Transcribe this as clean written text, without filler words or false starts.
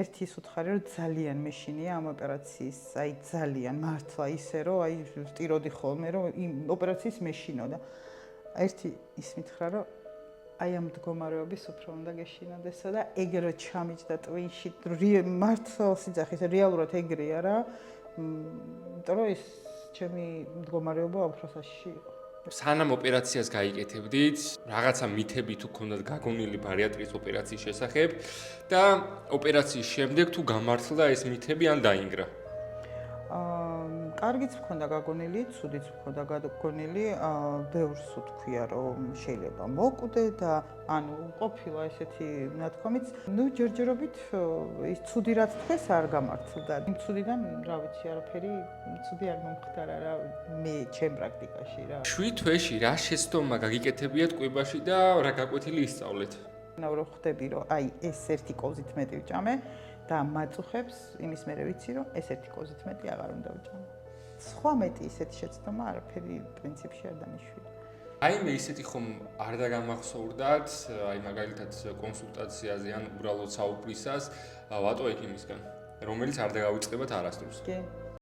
ერთი ის უთხარი რომ ძალიან მეშინია ამ ოპერაციის, აი ძალიან მართლა ისე რომ აი ვტიროდი ხოლმე რომ იმ ოპერაციის მეშინო და ერთი ის მითხრა რომ აი ამ მდგომარეობის უფრო უნდა გეშინოდესო და ეგრე ჩამიჯდა ტვინში მართლა სიძახის რეალურად ეგრეა რა იმიტომ რომ ეს ჩემი მდგომარეობა უფრო საშიში იყო სანამ ოპერაციას გაიკეთებდით, რაღაცა მითები თუ ქონდათ გაგონილი ბარიატრიის ოპერაციის შესახებ და ოპერაციის შემდეგ თუ გამართლდა ეს მითები ან დაინგრა? კარგიც მქონდა გაგონილი, ცუდიც მქონდა გაგონილი, ბევრს უთქვია რომ შეიძლება მოკვდე და ანუ ყოფილა ესეთი ნათქვამიც. ნუ ჯერჯერობით ის ცუდი რაც თქვეს არ გამართლდა. იმ ცუდიდან რა ვიცი, არაფერი ცუდი არ მომხდარა რა მე ჩემ პრაქტიკაში რა. 7 თვეში რა შეცდომა გაგიკეთებიათ კვებაში და რა გაკვეთილი ისწავლეთ? ნაურო ხვდები რომ აი ეს ერთი კოზით მეტი ვჭამე და მაწუხებს იმის მერე ვიცი რომ ეს ერთი კოზით მეტი აღარ უნდა ვჭამე. სხვა მეტი ისეთი შეცდომა არაფერი პრინციპში არ დამიშვია. აი მე ისეთი ხომ არ დაგამახსოვრდათ, აი მაგალითად კონსულტაციაზე ან უბრალოდ საუბრისას ვატო ექიმისგან, რომელიც არ დაგავიწყებათ არასდროს. კი.